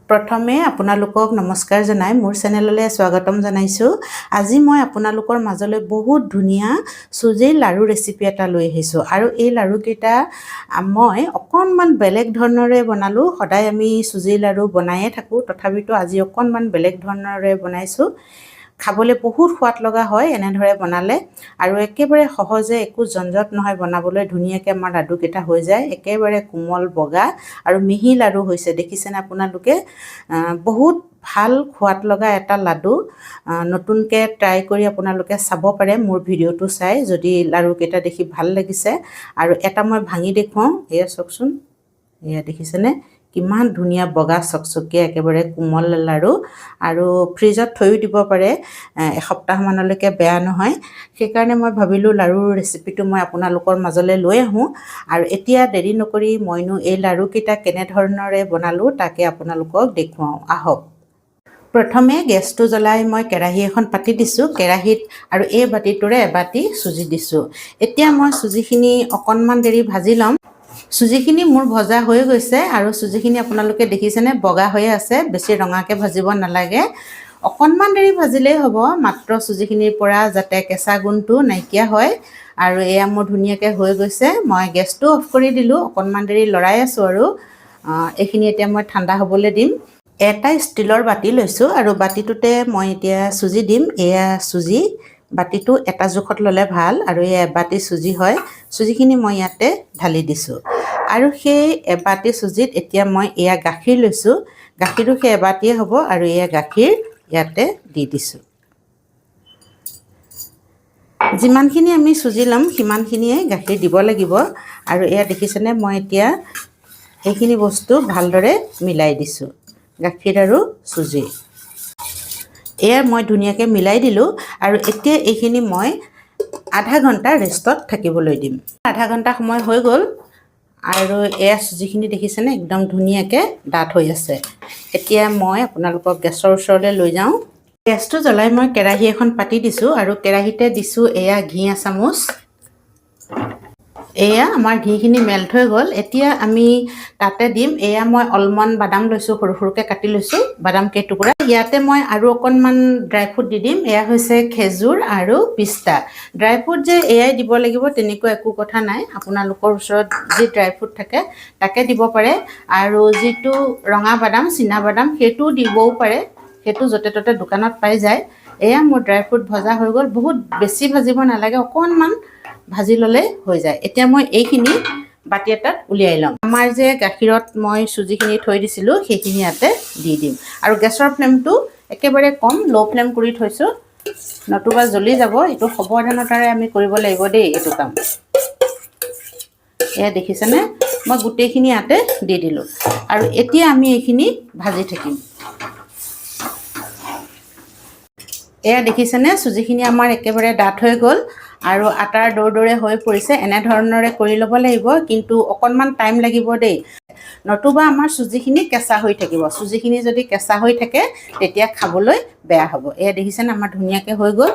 প্ৰথমে আপোনালোকক নমস্কাৰ জনাই মোৰ চেনেললৈ স্বাগতম জনাইছোঁ। আজি মই আপোনালোকৰ মাজলৈ বহুত ধুনীয়া চুজিৰ লাড়ু ৰেচিপি এটা লৈ আহিছোঁ আৰু এই লাড়ুকেইটা মই অকণমান বেলেগ ধৰণৰে বনালোঁ। সদায় আমি চুজিৰ লাড়ু বনায়ে থাকোঁ, তথাপিতো আজি অকণমান বেলেগ ধৰণৰে বনাইছোঁ। খাবলৈ বহুত সোৱাদ লগা হয় এনেদৰে বনালে, আৰু একেবাৰে সহজে একো জঞ্জট নহয় বনাবলৈ, ধুনীয়াকৈ আমাৰ লাডুকেইটা হৈ যায়। একেবাৰে কোমল বগা আৰু মিহি লাডু হৈছে, দেখিছেনে আপোনালোকে? বহুত ভাল সোৱাদ লগা এটা লাডু। নতুনকৈ ট্ৰাই কৰি আপোনালোকে চাব পাৰে মোৰ ভিডিঅ'টো চাই, যদি লাড়ুকেইটা দেখি ভাল লাগিছে। আৰু এটা মই ভাঙি দেখুৱাওঁ, এয়া চাওকচোন, এয়া দেখিছেনে কিমান ধুনীয়া বগা চকচকীয়া একেবাৰে কোমল লাড়ু। আৰু ফ্ৰিজত থৈও দিব পাৰে, এসপ্তাহমানলৈকে বেয়া নহয়। সেইকাৰণে মই ভাবিলোঁ লাড়ুৰ ৰেচিপিটো মই আপোনালোকৰ মাজলৈ লৈ আহোঁ। আৰু এতিয়া দেৰি নকৰি মইনো এই লাড়ুকেইটা কেনেধৰণৰে বনালোঁ তাকে আপোনালোকক দেখুৱাওঁ, আহক। প্ৰথমে গেছটো জ্বলাই মই কেৰাহী এখন পাতি দিছোঁ। কেৰাহীত আৰু এই বাতিটোৰে এবাতি চুজি দিছোঁ। এতিয়া মই চুজিখিনি অকণমান দেৰি ভাজি ল'ম। চুজিখিনি মোৰ ভজা হৈ গৈছে আৰু চুজিখিনি আপোনালোকে দেখিছেনে বগা হৈয়ে আছে, বেছি ৰঙাকৈ ভাজিব নালাগে। অকণমান দেৰি ভাজিলেই হ'ব, মাত্ৰ চুজিখিনিৰ পৰা যাতে কেঁচা গোন্ধটো নাইকিয়া হয়। আৰু এয়া মোৰ ধুনীয়াকৈ হৈ গৈছে। মই গেছটো অফ কৰি দিলোঁ, অকণমান দেৰি লৰাই আছোঁ আৰু এইখিনি এতিয়া মই ঠাণ্ডা হ'বলৈ দিম। এটা ষ্টীলৰ বাতি লৈছোঁ আৰু বাতিটোতে মই এতিয়া চুজি দিম। এয়া চুজি, বাতিটো এটা জোখত ল'লে ভাল, আৰু এয়া এবাতি চুজি হয়। চুজিখিনি মই ইয়াতে ঢালি দিছোঁ আৰু সেই এবাতি চুজিত এতিয়া মই এয়া গাখীৰ লৈছোঁ। গাখীৰো সেই এবাতিয়ে হ'ব আৰু এয়া গাখীৰ ইয়াতে দি দিছোঁ। যিমানখিনি আমি চুজি ল'ম সিমানখিনিয়ে গাখীৰ দিব লাগিব। আৰু এয়া দেখিছেনে, মই এতিয়া এইখিনি বস্তু ভালদৰে মিলাই দিছোঁ, গাখীৰ আৰু চুজি। এয়া মই ধুনীয়াকৈ মিলাই দিলোঁ আৰু এতিয়া এইখিনি মই আধা ঘণ্টা ৰেষ্টত থাকিবলৈ দিম। আধা ঘণ্টা সময় হৈ গ'ল আৰু এয়া চুজিখিনি দেখিছেনে একদম ধুনীয়াকৈ ডাঠ হৈ আছে। এতিয়া মই আপোনালোকক গেছৰ ওচৰলৈ লৈ যাওঁ। গেছটো জ্বলাই মই কেৰাহী এখন পাতি দিছোঁ আৰু কেৰাহীতে দিছোঁ এয়া ঘি এচামুচ। এয়া আমাৰ ঘিখিনি মেল্ট হৈ গ'ল। এতিয়া আমি তাতে দিম, এয়া মই অলমণ্ড বাদাম লৈছোঁ, সৰু সৰুকৈ কাটি লৈছোঁ বাদাম কেইটুকুৰা। ইয়াতে মই আৰু অকণমান ড্ৰাই ফ্ৰুট দি দিম। এয়া হৈছে খেজুৰ আৰু পিস্তা। ড্ৰাই ফ্ৰুট যে এয়াই দিব লাগিব তেনেকুৱা একো কথা নাই, আপোনালোকৰ ওচৰত যি ড্ৰাই ফ্ৰুট থাকে তাকে দিব পাৰে। আৰু যিটো ৰঙা বাদাম, চীনা বাদাম, সেইটোও দিবও পাৰে, সেইটো য'তে ত'তে দোকানত পাই যায়। এয়া মোৰ ড্ৰাই ফ্ৰুট ভজা হৈ গ'ল। বহুত বেছি ভাজিব নালাগে, অকণমান ভাজি ল'লে হৈ যায়। এতিয়া মই এইখিনি বাতি এটাত উলিয়াই ল'ম। আমাৰ যে গাখীৰত মই চুজিখিনি থৈ দিছিলোঁ সেইখিনি ইয়াতে দি দিম। আৰু গেছৰ ফ্লেমটো একেবাৰে কম, ল' ফ্লেম কৰি থৈছোঁ, নতুবা জ্বলি যাব। এইটো সাৱধানতাৰে আমি কৰিব লাগিব দেই এইটো কাম। এয়া দেখিছেনে, মই গোটেইখিনি ইয়াতে দি দিলোঁ আৰু এতিয়া আমি এইখিনি ভাজি থাকিম। এয়া দেখিছেনে, চুজিখিনি আমাৰ একেবাৰে ডাঠ হৈ গ'ল আৰু আটাৰ দৰে হৈ পৰিছে। এনেধৰণৰে কৰি ল'ব লাগিব, কিন্তু অকণমান টাইম লাগিব দেই, নতুবা আমাৰ চুজিখিনি কেঁচা হৈ থাকিব। চুজিখিনি যদি কেঁচা হৈ থাকে তেতিয়া খাবলৈ বেয়া হ'ব। এয়া দেখিছেনে আমাৰ ধুনীয়াকৈ হৈ গ'ল।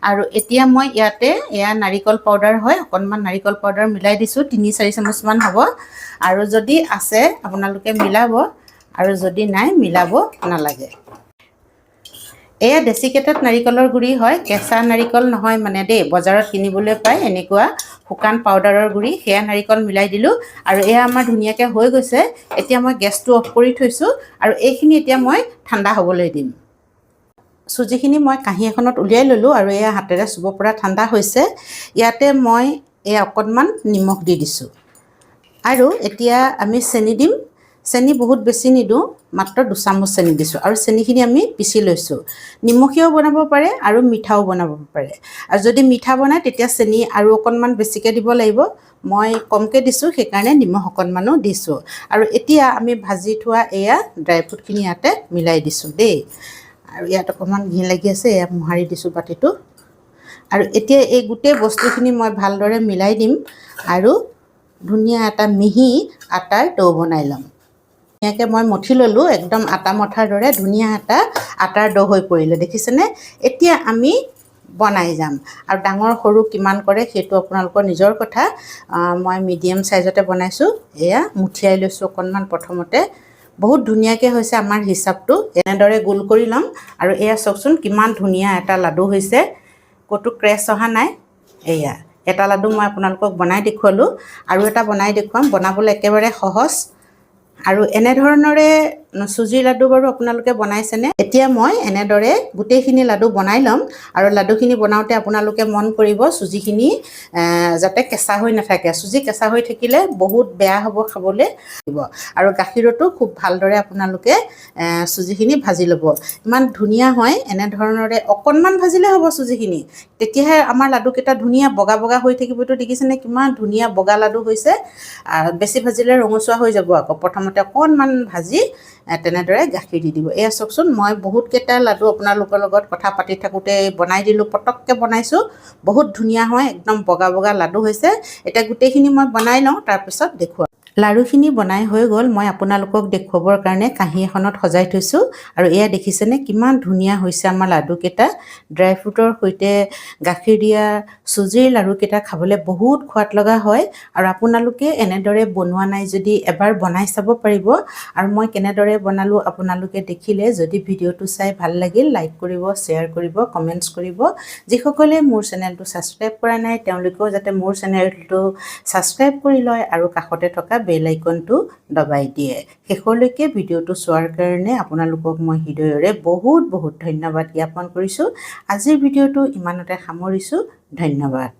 আৰু এতিয়া মই ইয়াতে এয়া নাৰিকল পাউডাৰ হয়, অকণমান নাৰিকল পাউডাৰ মিলাই দিছোঁ, 3-4 চামুচমান হ'ব। আৰু যদি আছে আপোনালোকে মিলাব, আৰু যদি নাই মিলাব নালাগে। এয়া ডেচিকেটেড নাৰিকলৰ গুড়ি হয়, কেঁচা নাৰিকল নহয় মানে দেই, বজাৰত কিনিবলৈ পায় এনেকুৱা শুকান পাউডাৰৰ গুড়ি, সেয়া নাৰিকল মিলাই দিলোঁ। আৰু এয়া আমাৰ ধুনীয়াকৈ হৈ গৈছে। এতিয়া মই গেছটো অফ কৰি থৈছোঁ আৰু এইখিনি এতিয়া মই ঠাণ্ডা হ'বলৈ দিম। চুজিখিনি মই কাঁহী এখনত উলিয়াই ল'লোঁ আৰু এয়া হাতেৰে চুব পৰা ঠাণ্ডা হৈছে। ইয়াতে মই এয়া অকণমান নিমখ দি দিছোঁ আৰু এতিয়া আমি চেনি দিম। চেনি বহুত বেছি নিদিওঁ, মাত্ৰ 2 চামুচ চেনি দিছোঁ আৰু চেনিখিনি আমি পিচি লৈছোঁ। নিমখীয়াও বনাব পাৰে আৰু মিঠাও বনাব পাৰে। আৰু যদি মিঠা বনায় তেতিয়া চেনি আৰু অকণমান বেছিকৈ দিব লাগিব। মই কমকৈ দিছোঁ সেইকাৰণে নিমখ অকণমানো দিছোঁ। আৰু এতিয়া আমি ভাজি থোৱা এয়া ড্ৰাই ফ্ৰুটখিনি ইয়াতে মিলাই দিছোঁ দেই। আৰু ইয়াত অকণমান ঘি লাগি আছে, এয়া মোহাৰি দিছোঁ বাতিটো। আৰু এতিয়া এই গোটেই বস্তুখিনি মই ভালদৰে মিলাই দিম আৰু ধুনীয়া এটা মিহি আটাৰ ডো বনাই ল'ম। ধুনীয়াকৈ মই মঠি ল'লোঁ, একদম আটা মঠাৰ দৰে ধুনীয়া এটা আটাৰ ডো হৈ পৰিলে, দেখিছেনে? এতিয়া আমি বনাই যাম। আৰু ডাঙৰ সৰু কিমান কৰে সেইটো আপোনালোকৰ নিজৰ কথা। মই মিডিয়াম চাইজতে বনাইছোঁ। এয়া মুঠিয়াই লৈছোঁ অকণমান, প্ৰথমতে বহুত ধুনীয়াকৈ হৈছে আমাৰ হিচাপটো। এনেদৰে গোল কৰি ল'ম আৰু এয়া চাওকচোন কিমান ধুনীয়া এটা লাডু হৈছে, ক'তো ক্ৰেছ অহা নাই। এয়া এটা লাডু মই আপোনালোকক বনাই দেখুৱালোঁ, আৰু এটা বনাই দেখুৱাম, বনাবলৈ একেবাৰে সহজ। আৰু এনেধৰণৰে চুজিৰ লাডু বাৰু আপোনালোকে বনাইছেনে? এতিয়া মই এনেদৰে গোটেইখিনি লাডু বনাই ল'ম, আৰু লাডুখিনি বনাওঁতে আপোনালোকে মন কৰিব চুজিখিনি যাতে কেঁচা হৈ নাথাকে। চুজি কেঁচা হৈ থাকিলে বহুত বেয়া হ'ব খাবলৈ। আৰু গাখীৰতো খুব ভালদৰে আপোনালোকে চুজিখিনি ভাজি ল'ব। ইমান ধুনীয়া হয়, এনেধৰণৰে অকণমান ভাজিলে হ'ব চুজিখিনি, তেতিয়াহে আমাৰ লাডুকেইটা ধুনীয়া বগা বগা হৈ থাকিবতো। দেখিছেনে কিমান ধুনীয়া বগা লাডু হৈছে। বেছি ভাজিলে ৰঙচুৱা হৈ যাব আকৌ। প্ৰথমতে অকণমান ভাজি তেনেদৰে গাখীৰ দি দিব। এয়া চাওকচোন, মই বহুতকেইটা লাডু আপোনালোকৰ লগত কথা পাতি থাকোঁতে বনাই দিলোঁ, পটককৈ বনাইছোঁ। বহুত ধুনীয়া হয়, একদম বগা বগা লাডু হৈছে। এতিয়া গোটেইখিনি মই বনাই লওঁ, তাৰপিছত দেখুৱাম। লাড়ুখিনি বনাই হৈ গ'ল। মই আপোনালোকক দেখুৱাবৰ কাৰণে কাঁহী এখনত সজাই থৈছোঁ, আৰু এয়া দেখিছেনে কিমান ধুনীয়া হৈছে আমাৰ লাডুকেইটা। ড্ৰাই ফ্ৰুটৰ সৈতে গাখীৰ দিয়া চুজিৰ লাড়ুকেইটা খাবলৈ বহুত সোৱাদ লগা হয়। আৰু আপোনালোকে এনেদৰে বনোৱা নাই যদি এবাৰ বনাই চাব পাৰিব। আৰু মই কেনেদৰে বনালোঁ আপোনালোকে দেখিলে, যদি ভিডিঅ'টো চাই ভাল লাগিল লাইক কৰিব, শ্বেয়াৰ কৰিব, কমেণ্টছ কৰিব। যিসকলে মোৰ চেনেলটো ছাবস্ক্ৰাইব কৰা নাই তেওঁলোকেও যাতে মোৰ চেনেলটো ছাবস্ক্ৰাইব কৰি লয় আৰু কাষতে থকা বেল আইকনটো দবাই দিয়ে। শেষলৈকে ভিডিঅ'টো চোৱাৰ কাৰণে আপোনালোকক মই হৃদয়ৰে বহুত বহুত ধন্যবাদ জ্ঞাপন কৰিছোঁ। আজিৰ ভিডিঅ'টো ইমানতে সামৰিছোঁ। ধন্যবাদ।